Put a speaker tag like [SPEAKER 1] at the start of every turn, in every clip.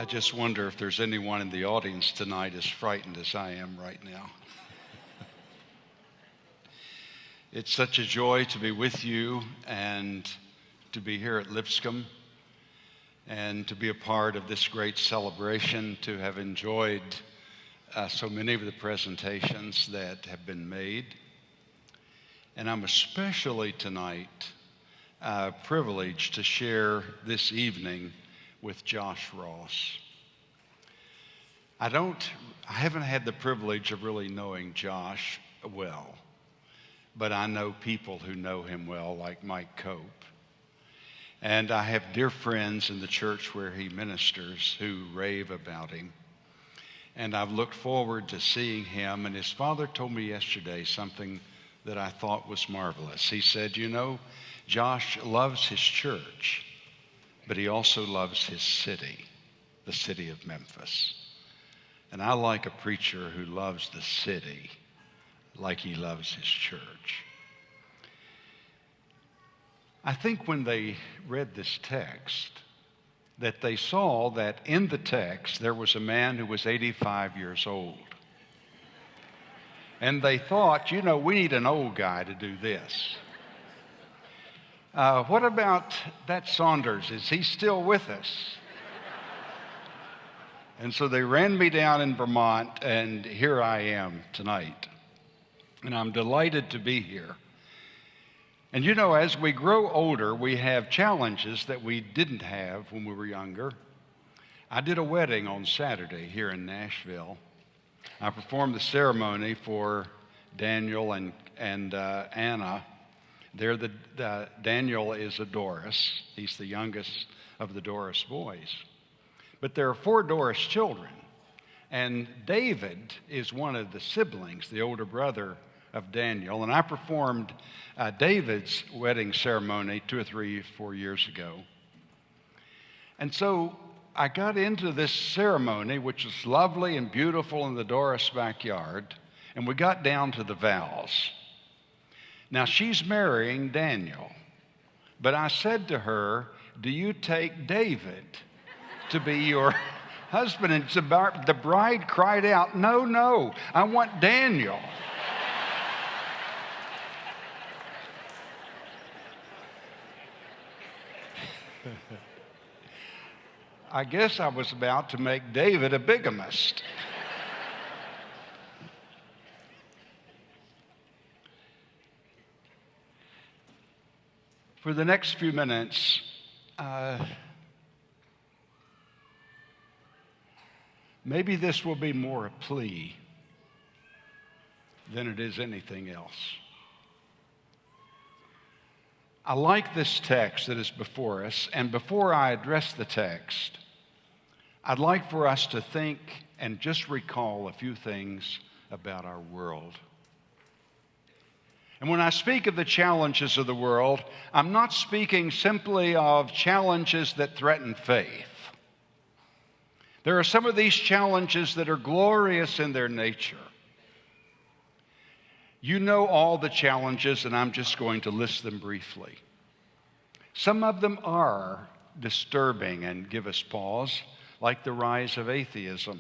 [SPEAKER 1] I just wonder if there's anyone in the audience tonight as frightened as I am right now. It's such a joy to be with you and to be here at Lipscomb and to be a part of this great celebration, to have enjoyed so many of the presentations that have been made. And I'm especially tonight privileged to share this evening with Josh Ross. I haven't had the privilege of really knowing Josh well, but I know people who know him well, like Mike Cope. And I have dear friends in the church where he ministers who rave about him. And I've looked forward to seeing him. And his father told me yesterday something that I thought was marvelous. He said, you know, Josh loves his church, but he also loves his city, the city of Memphis. And I like a preacher who loves the city like he loves his church. I think when they read this text, that they saw that in the text there was a man who was 85 years old. And they thought, you know, we need an old guy to do this. What about that Saunders? Is he still with us? And so they ran me down in Vermont, and here I am tonight. And I'm delighted to be here. And you know, as we grow older, we have challenges that we didn't have when we were younger. I did a wedding on Saturday here in Nashville. I performed the ceremony for Daniel and Anna. Daniel is a Doris. He's the youngest of the Doris boys. But there are 4 Doris children. And David is one of the siblings, the older brother of Daniel. And I performed David's wedding ceremony 2 or 3, 4 years ago. And so I got into this ceremony, which was lovely and beautiful in the Doris backyard. And we got down to the vows. Now, she's marrying Daniel, but I said to her, do you take David to be your husband? And the bride cried out, no, I want Daniel. I guess I was about to make David a bigamist. For the next few minutes, maybe this will be more a plea than it is anything else. I like this text that is before us, and before I address the text, I'd like for us to think and just recall a few things about our world. And when I speak of the challenges of the world, I'm not speaking simply of challenges that threaten faith. There are some of these challenges that are glorious in their nature. You know all the challenges, and I'm just going to list them briefly. Some of them are disturbing and give us pause, like the rise of atheism.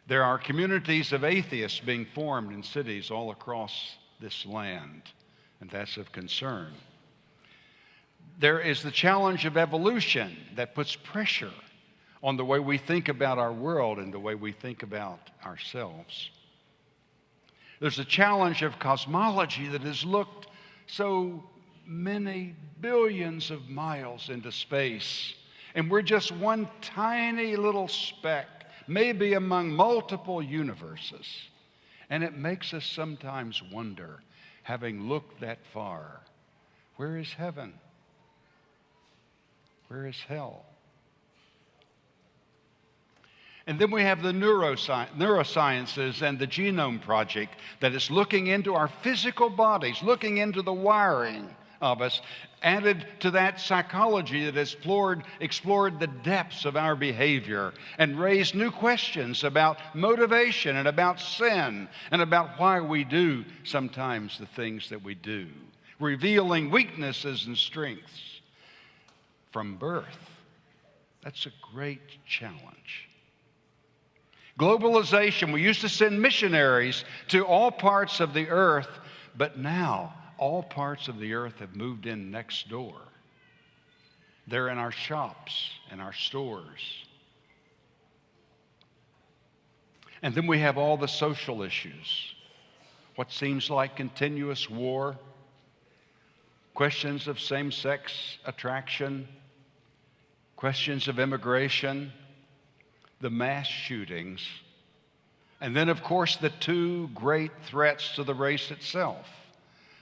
[SPEAKER 1] There are communities of atheists being formed in cities all across this land, and that's of concern. There is the challenge of evolution that puts pressure on the way we think about our world and the way we think about ourselves. There's a challenge of cosmology that has looked so many billions of miles into space, and we're just one tiny little speck, maybe among multiple universes. And it makes us sometimes wonder, having looked that far, where is heaven? Where is hell? And then we have the neurosciences and the Genome Project that is looking into our physical bodies, looking into the wiring of us, added to that psychology that has explored the depths of our behavior and raised new questions about motivation and about sin and about why we do sometimes the things that we do, revealing weaknesses and strengths from birth. That's a great challenge. Globalization, we used to send missionaries to all parts of the earth, but now all parts of the earth have moved in next door. They're in our shops and our stores. And then we have all the social issues. What seems like continuous war, questions of same-sex attraction, questions of immigration, the mass shootings, and then, of course, the two great threats to the race itself,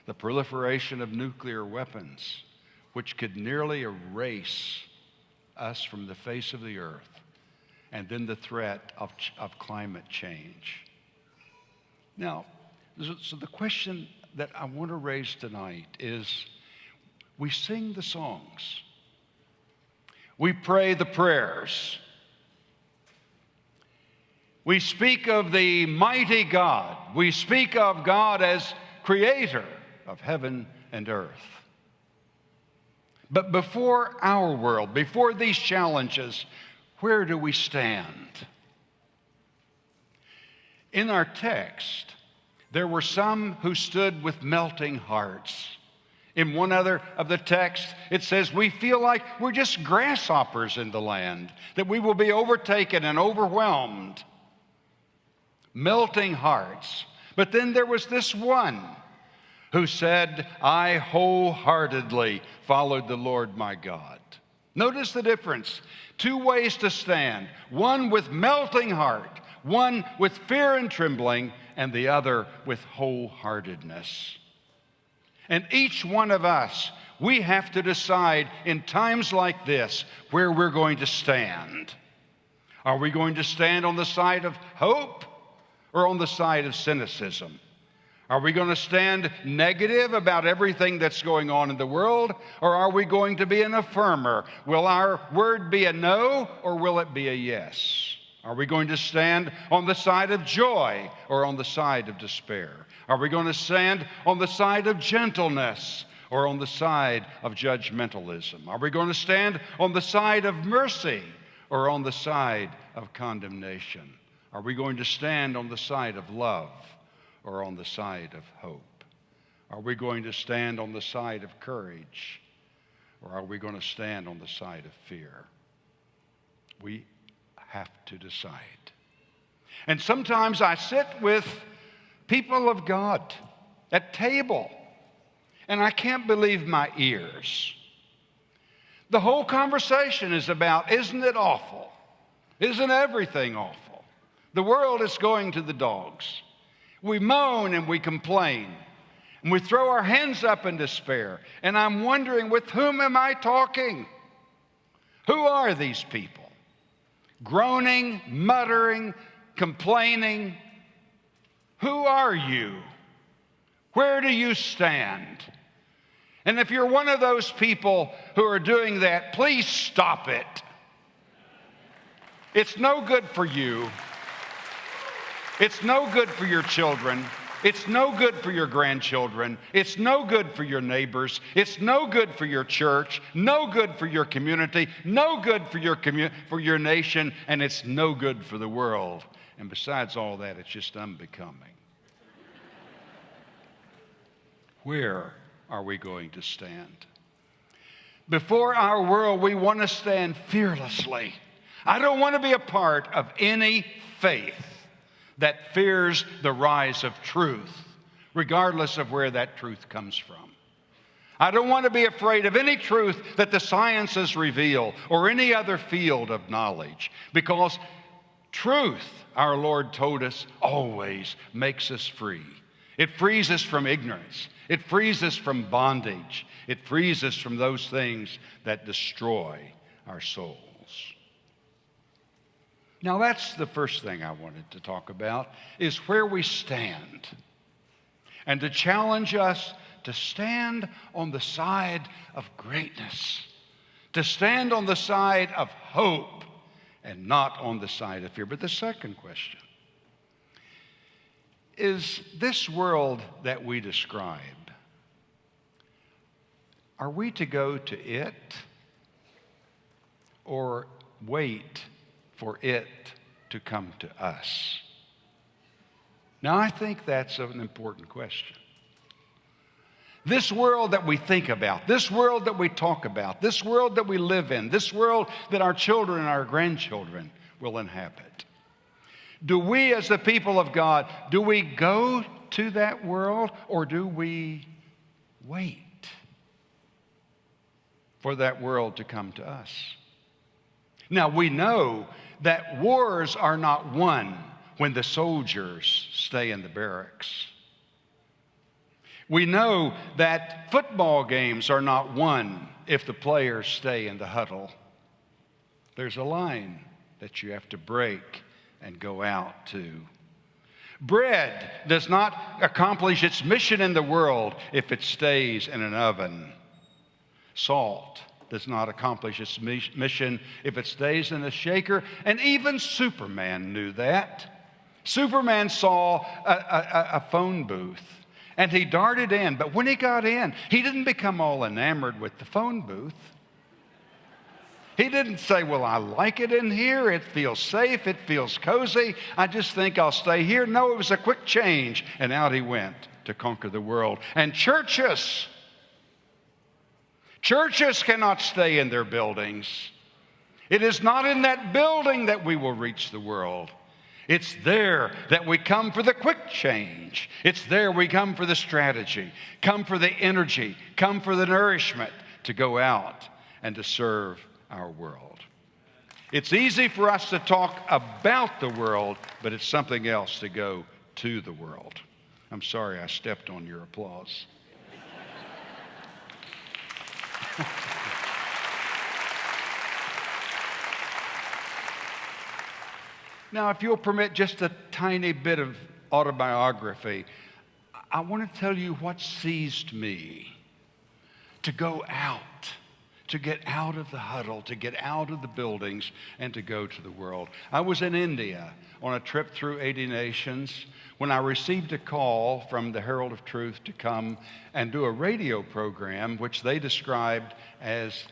[SPEAKER 1] the proliferation of nuclear weapons, which could nearly erase us from the face of the earth, and then the threat of climate change. Now, so the question that I want to raise tonight is, we sing the songs, we pray the prayers, we speak of the mighty God, we speak of God as creator of heaven and earth. But before our world, before these challenges, where do we stand? In our text, there were some who stood with melting hearts. In one other of the texts, it says, we feel like we're just grasshoppers in the land, that we will be overtaken and overwhelmed. Melting hearts. But then there was this one who said, I wholeheartedly followed the Lord my God. Notice the difference. Two ways to stand. One with melting heart, one with fear and trembling, and the other with wholeheartedness. And each one of us, we have to decide in times like this where we're going to stand. Are we going to stand on the side of hope or on the side of cynicism? Are we going to stand negative about everything that's going on in the world, or are we going to be an affirmer? Will our word be a no, or will it be a yes? Are we going to stand on the side of joy or on the side of despair? Are we going to stand on the side of gentleness or on the side of judgmentalism? Are we going to stand on the side of mercy or on the side of condemnation? Are we going to stand on the side of love or on the side of hope? Are we going to stand on the side of courage, or are we going to stand on the side of fear? We have to decide. And sometimes I sit with people of God at table, and I can't believe my ears. The whole conversation is about, isn't it awful? Isn't everything awful? The world is going to the dogs. We moan and we complain, and we throw our hands up in despair. And I'm wondering, with whom am I talking? Who are these people? Groaning, muttering, complaining. Who are you? Where do you stand? And if you're one of those people who are doing that, please stop it. It's no good for you. It's no good for your children. It's no good for your grandchildren. It's no good for your neighbors. It's no good for your church. No good for your community. No good for your nation. And it's no good for the world. And besides all that, it's just unbecoming. Where are we going to stand? Before our world, we want to stand fearlessly. I don't want to be a part of any faith that fears the rise of truth, regardless of where that truth comes from. I don't want to be afraid of any truth that the sciences reveal or any other field of knowledge, because truth, our Lord told us, always makes us free. It frees us from ignorance. It frees us from bondage. It frees us from those things that destroy our souls. Now, that's the first thing I wanted to talk about, is where we stand, and to challenge us to stand on the side of greatness, to stand on the side of hope and not on the side of fear. But the second question is, this world that we describe, are we to go to it, or wait for it to come to us? Now, I think that's an important question. This world that we think about, this world that we talk about, this world that we live in, this world that our children and our grandchildren will inhabit. Do we, as the people of God, do we go to that world, or do we wait for that world to come to us? Now, we know that wars are not won when the soldiers stay in the barracks. We know that football games are not won if the players stay in the huddle. There's a line that you have to break and go out to. Bread does not accomplish its mission in the world if it stays in an oven. Salt does not accomplish its mission if it stays in a shaker. And even Superman knew that. Superman saw a phone booth, and he darted in. But when he got in, he didn't become all enamored with the phone booth. He didn't say, well, I like it in here. It feels safe. It feels cozy. I just think I'll stay here. No, it was a quick change. And out he went to conquer the world. And churches cannot stay in their buildings. It is not in that building that we will reach the world. It's there that we come for the quick change. It's there we come for the strategy, come for the energy, come for the nourishment to go out and to serve our world. It's easy for us to talk about the world, but it's something else to go to the world. I'm sorry I stepped on your applause. Now, if you'll permit just a tiny bit of autobiography, I want to tell you what seized me to go out, to get out of the huddle, to get out of the buildings, and to go to the world. I was in India on a trip through 80 nations when I received a call from the Herald of Truth to come and do a radio program which they described as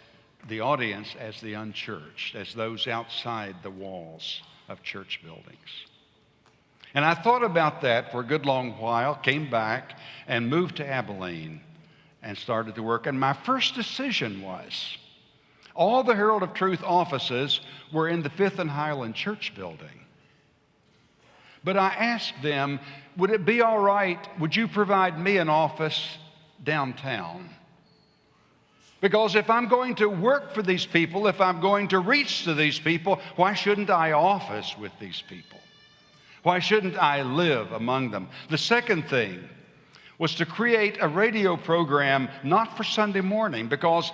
[SPEAKER 1] the audience as the unchurched, as those outside the walls of church buildings. And I thought about that for a good long while, came back and moved to Abilene and started to work. And my first decision was, all the Herald of Truth offices were in the Fifth and Highland Church building. But I asked them, would it be all right, would you provide me an office downtown? Because if I'm going to work for these people, if I'm going to reach to these people, why shouldn't I office with these people? Why shouldn't I live among them? The second thing was to create a radio program not for Sunday morning, because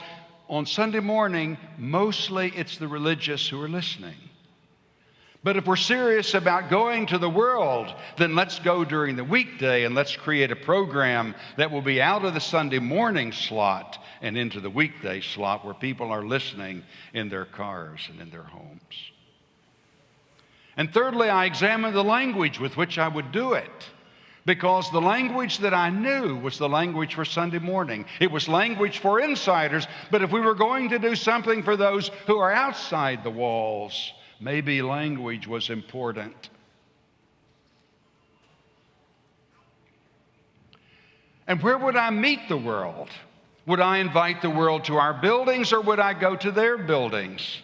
[SPEAKER 1] on Sunday morning, mostly it's the religious who are listening. But if we're serious about going to the world, then let's go during the weekday and let's create a program that will be out of the Sunday morning slot and into the weekday slot where people are listening in their cars and in their homes. And thirdly, I examined the language with which I would do it, because the language that I knew was the language for Sunday morning. It was language for insiders, but if we were going to do something for those who are outside the walls, maybe language was important. And where would I meet the world? Would I invite the world to our buildings, or would I go to their buildings?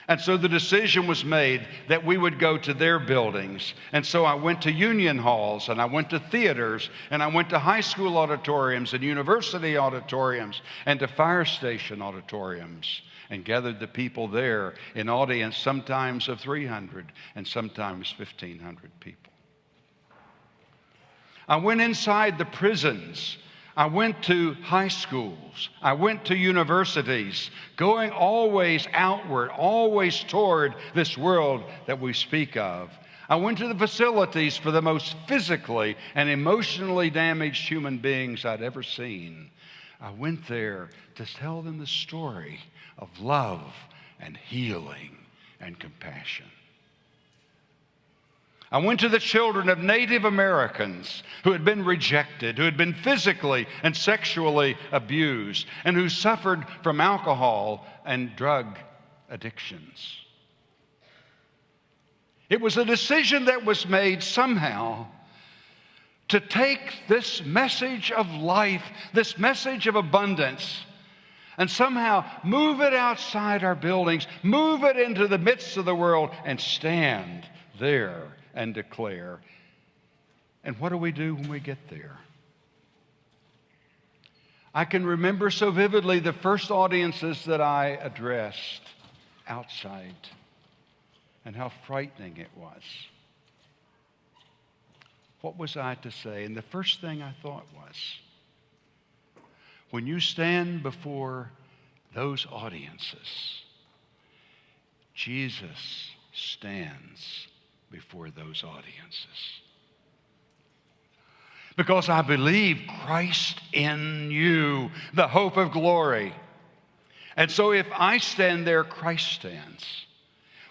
[SPEAKER 1] And so the decision was made that we would go to their buildings. And so I went to union halls, and I went to theaters, and I went to high school auditoriums and university auditoriums and to fire station auditoriums, and gathered the people there in audience sometimes of 300 and sometimes 1,500 people. I went inside the prisons. I went to high schools. I went to universities, going always outward, always toward this world that we speak of. I went to the facilities for the most physically and emotionally damaged human beings I'd ever seen. I went there to tell them the story of love and healing and compassion. I went to the children of Native Americans who had been rejected, who had been physically and sexually abused, and who suffered from alcohol and drug addictions. It was a decision that was made somehow to take this message of life, this message of abundance, and somehow move it outside our buildings, move it into the midst of the world, and stand there and declare. And what do we do when we get there? I can remember so vividly the first audiences that I addressed outside and how frightening it was. What was I to say? And the first thing I thought was, when you stand before those audiences, Jesus stands before those audiences. Because I believe Christ in you, the hope of glory. And so if I stand there, Christ stands.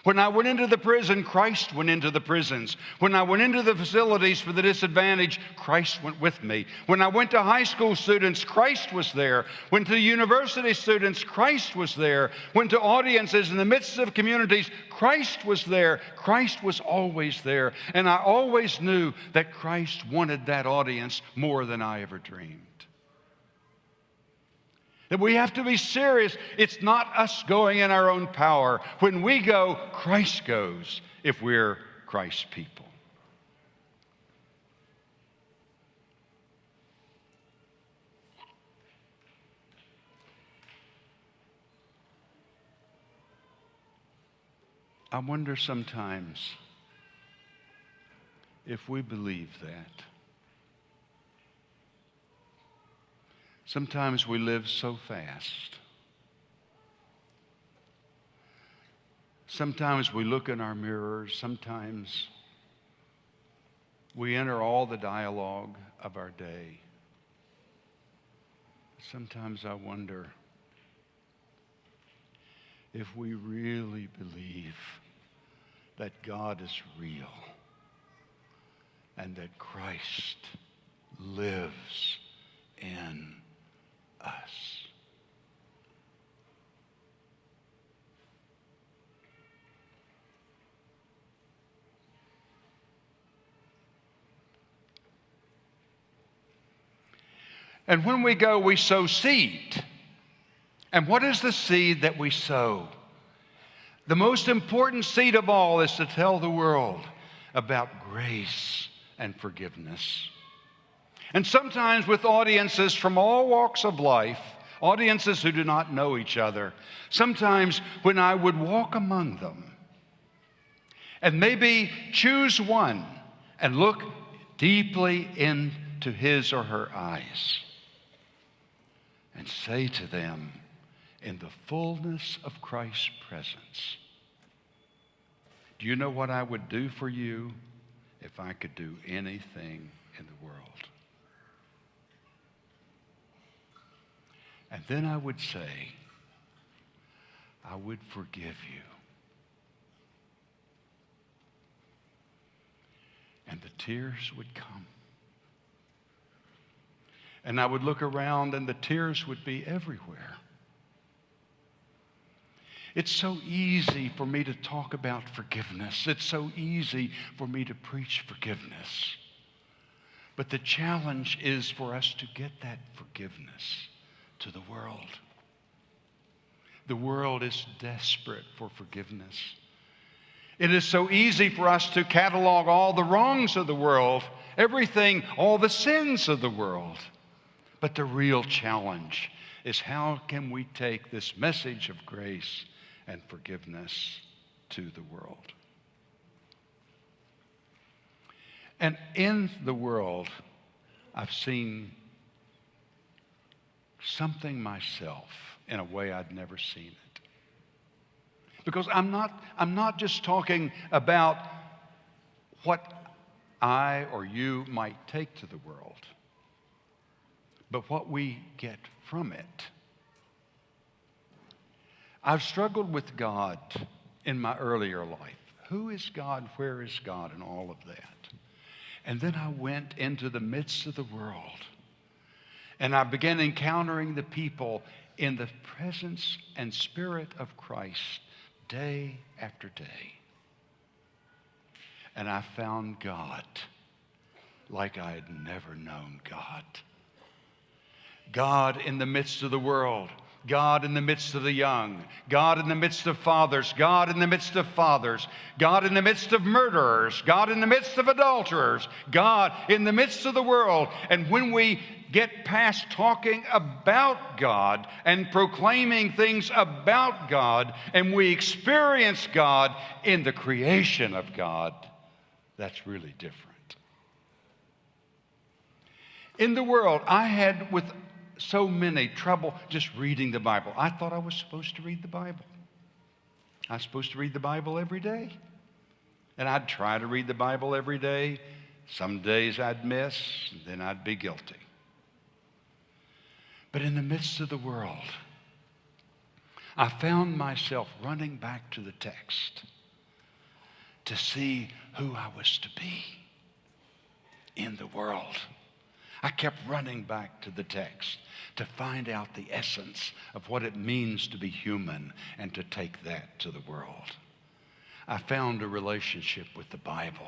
[SPEAKER 1] When I went into the prison, Christ went into the prisons. When I went into the facilities for the disadvantaged, Christ went with me. When I went to high school students, Christ was there. When to university students, Christ was there. When to audiences in the midst of communities, Christ was there. Christ was always there. And I always knew that Christ wanted that audience more than I ever dreamed. That we have to be serious. It's not us going in our own power. When we go, Christ goes if we're Christ's people. I wonder sometimes if we believe that. Sometimes we live so fast. Sometimes we look in our mirrors. Sometimes we enter all the dialogue of our day. Sometimes I wonder if we really believe that God is real and that Christ lives in us. And when we go, we sow seed. And what is the seed that we sow? The most important seed of all is to tell the world about grace and forgiveness. And sometimes with audiences from all walks of life, audiences who do not know each other, sometimes when I would walk among them and maybe choose one and look deeply into his or her eyes and say to them in the fullness of Christ's presence, do you know what I would do for you if I could do anything in the world? And then I would say, I would forgive you. And the tears would come. And I would look around and the tears would be everywhere. It's so easy for me to talk about forgiveness. It's so easy for me to preach forgiveness. But the challenge is for us to get that forgiveness to the world. The world is desperate for forgiveness. It is so easy for us to catalog all the wrongs of the world, everything, all the sins of the world. But the real challenge is how can we take this message of grace and forgiveness to the world? And in the world, I've seen something myself in a way I'd never seen it. Because I'm not just talking about what I or you might take to the world, but what we get from it. I've struggled with God in my earlier life. Who is God? Where is God? And all of that. And then I went into the midst of the world. And I began encountering the people in the presence and spirit of Christ day after day. And I found God like I had never known God. God in the midst of the world. God in the midst of the young. God in the midst of fathers. God in the midst of fathers. God in the midst of murderers. God in the midst of adulterers. God in the midst of the world. And when we get past talking about God and proclaiming things about God, and we experience God in the creation of God, that's really different. In the world, I had with so many trouble just reading the Bible. I thought I was supposed to read the Bible. I was supposed to read the Bible every day. And I'd try to read the Bible every day. Some days I'd miss, and then I'd be guilty. But in the midst of the world, I found myself running back to the text to see who I was to be in the world. I kept running back to the text to find out the essence of what it means to be human and to take that to the world. I found a relationship with the Bible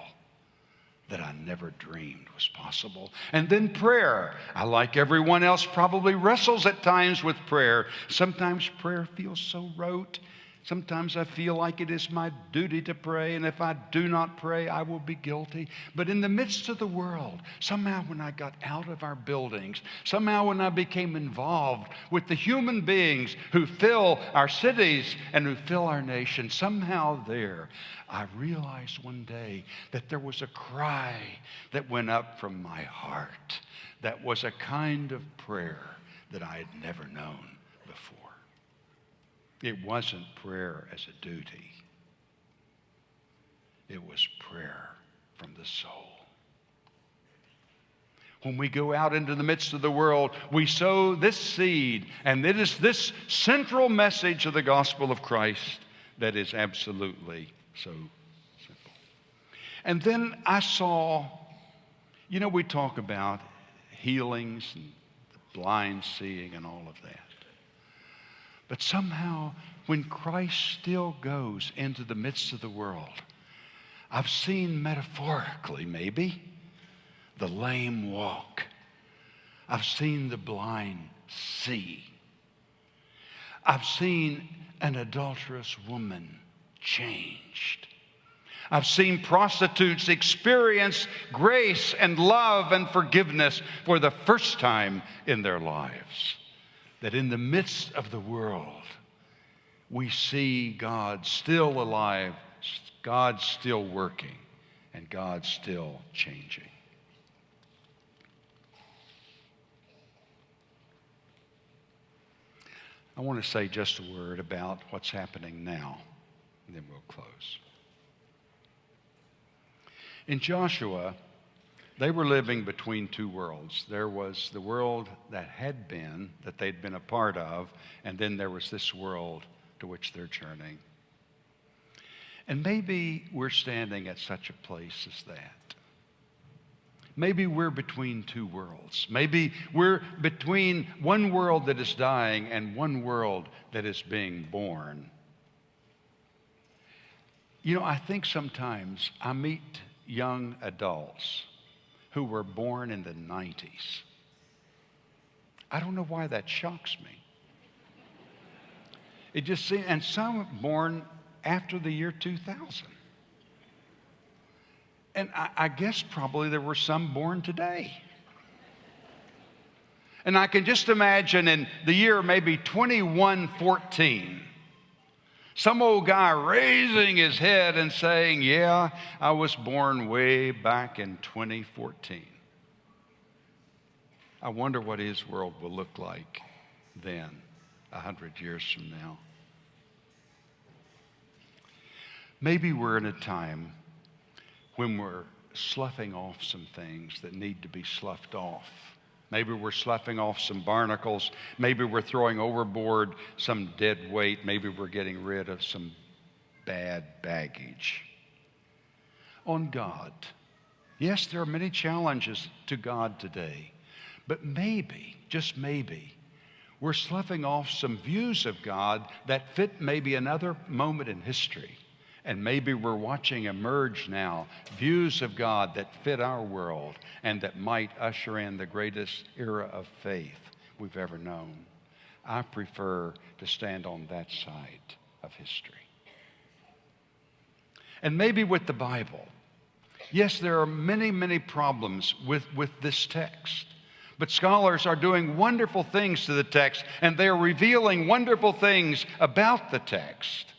[SPEAKER 1] that I never dreamed was possible. And then prayer. I, like everyone else, probably wrestles at times with prayer. Sometimes prayer feels so rote. Sometimes I feel like it is my duty to pray, and if I do not pray, I will be guilty. But in the midst of the world, somehow when I got out of our buildings, somehow when I became involved with the human beings who fill our cities and who fill our nation, somehow there, I realized one day that there was a cry that went up from my heart that was a kind of prayer that I had never known before. It wasn't prayer as a duty. It was prayer from the soul. When we go out into the midst of the world, we sow this seed, and it is this central message of the gospel of Christ that is absolutely so simple. And then I saw, we talk about healings and the blind seeing and all of that. But somehow, when Christ still goes into the midst of the world, I've seen metaphorically, maybe, the lame walk. I've seen the blind see. I've seen an adulterous woman changed. I've seen prostitutes experience grace and love and forgiveness for the first time in their lives. That in the midst of the world, we see God still alive, God still working, and God still changing. I want to say just a word about what's happening now, and then we'll close. In Joshua, they were living between two worlds. There was the world that had been, that they'd been a part of, and then there was this world to which they're journeying. And maybe we're standing at such a place as that. Maybe we're between two worlds. Maybe we're between one world that is dying and one world that is being born. I think sometimes I meet young adults who were born in the 90s. I don't know why that shocks me. It just seems, and some born after the year 2000. And I guess probably there were some born today. And I can just imagine in the year maybe 2114, some old guy raising his head and saying, yeah, I was born way back in 2014. I wonder what his world will look like then, 100 years from now. Maybe we're in a time when we're sloughing off some things that need to be sloughed off. Maybe we're sloughing off some barnacles. Maybe we're throwing overboard some dead weight. Maybe we're getting rid of some bad baggage. On God. Yes, there are many challenges to God today. But maybe, just maybe, We're sloughing off some views of God that fit maybe another moment in history. And maybe we're watching emerge now views of God that fit our world and that might usher in the greatest era of faith we've ever known. I prefer to stand on that side of history. And maybe with the Bible. Yes, there are many, many problems with this text. But scholars are doing wonderful things to the text, and they're revealing wonderful things about the text.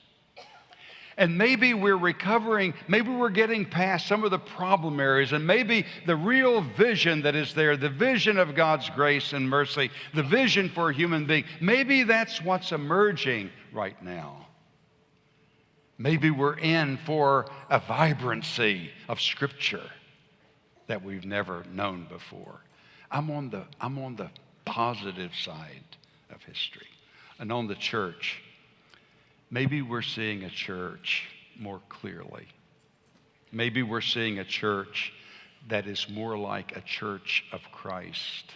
[SPEAKER 1] And maybe we're recovering, maybe we're getting past some of the problem areas, and maybe the real vision that is there, the vision of God's grace and mercy, the vision for a human being, maybe that's what's emerging right now. Maybe we're in for a vibrancy of Scripture that we've never known before. I'm on the positive side of history. And on the church, maybe we're seeing a church more clearly. Maybe we're seeing a church that is more like a church of Christ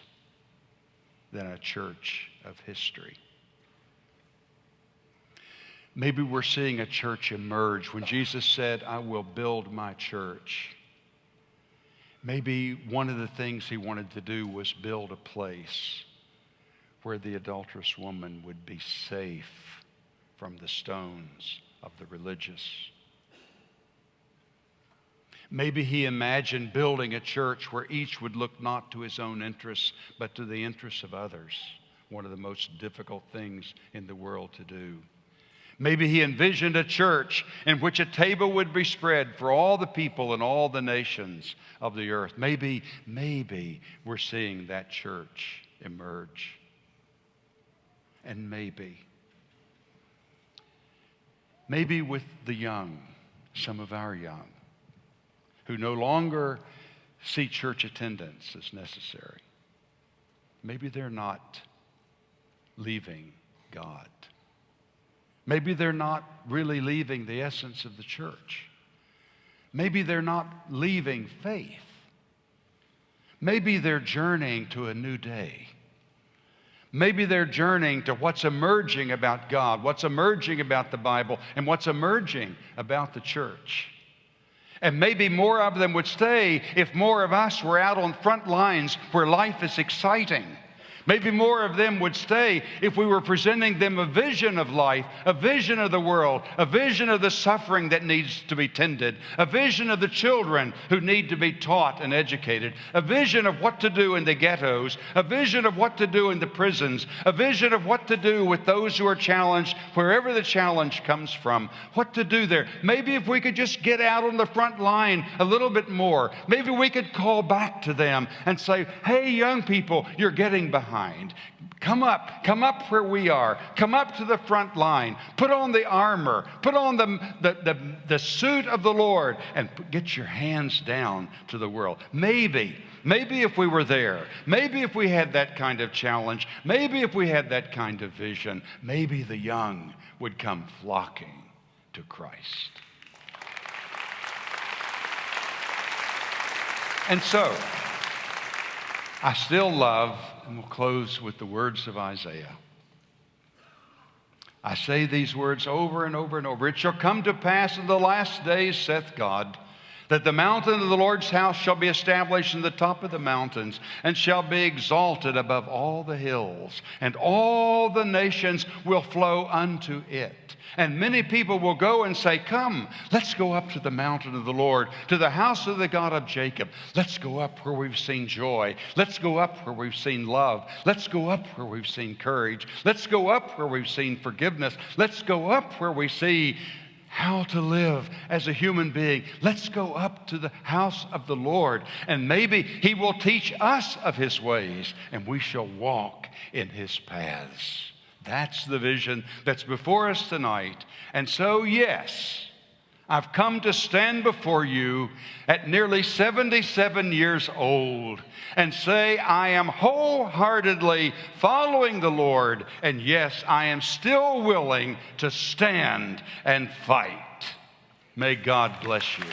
[SPEAKER 1] than a church of history. Maybe we're seeing a church emerge. When Jesus said, "I will build my church," maybe one of the things he wanted to do was build a place where the adulterous woman would be safe from the stones of the religious. Maybe he imagined building a church where each would look not to his own interests, but to the interests of others, one of the most difficult things in the world to do. Maybe he envisioned a church in which a table would be spread for all the people and all the nations of the earth. Maybe we're seeing that church emerge. And maybe with the young, some of our young, who no longer see church attendance as necessary. Maybe they're not leaving God. Maybe they're not really leaving the essence of the church. Maybe they're not leaving faith. Maybe they're journeying to a new day. Maybe they're journeying to what's emerging about God, what's emerging about the Bible, and what's emerging about the church. And maybe more of them would stay if more of us were out on front lines where life is exciting. Maybe more of them would stay if we were presenting them a vision of life, a vision of the world, a vision of the suffering that needs to be tended, a vision of the children who need to be taught and educated, a vision of what to do in the ghettos, a vision of what to do in the prisons, a vision of what to do with those who are challenged, wherever the challenge comes from, what to do there. Maybe if we could just get out on the front line a little bit more, maybe we could call back to them and say, "Hey, young people, you're getting behind. Come up where we are. Come up to the front line. Put on the armor. Put on the suit of the Lord and get your hands down to the world." Maybe if we were there, maybe if we had that kind of challenge, maybe if we had that kind of vision, maybe the young would come flocking to Christ. And so, I still love, and we'll close with the words of Isaiah. I say these words over and over and over. "It shall come to pass in the last days, saith God, that the mountain of the Lord's house shall be established in the top of the mountains, and shall be exalted above all the hills, and all the nations will flow unto it. And many people will go and say, 'Come, let's go up to the mountain of the Lord, to the house of the God of Jacob. Let's go up where we've seen joy. Let's go up where we've seen love. Let's go up where we've seen courage. Let's go up where we've seen forgiveness. Let's go up where we see how to live as a human being. Let's go up to the house of the Lord, and maybe he will teach us of his ways, and we shall walk in his paths.'" That's the vision that's before us tonight. And so, yes, I've come to stand before you at nearly 77 years old and say I am wholeheartedly following the Lord, and yes, I am still willing to stand and fight. May God bless you.